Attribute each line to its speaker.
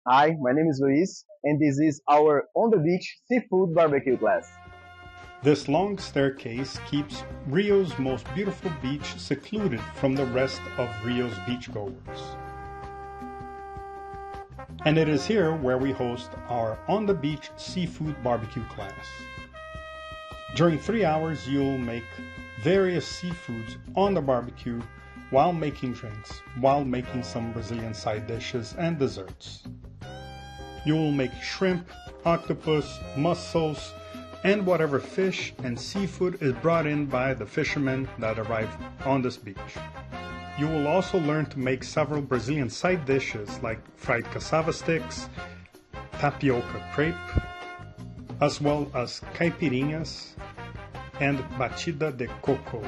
Speaker 1: Hi, my name is Luis, and this is our On the Beach Seafood Barbecue class.
Speaker 2: This long staircase keeps Rio's most beautiful beach secluded from the rest of Rio's beachgoers. And it is here where we host our On the Beach Seafood Barbecue class. During 3 hours, you'll make various seafoods on the barbecue while making drinks, while making some Brazilian side dishes and desserts. You will make shrimp, octopus, mussels, and whatever fish and seafood is brought in by the fishermen that arrive on this beach. You will also learn to make several Brazilian side dishes like fried cassava sticks, tapioca crepe, as well as caipirinhas and batida de coco.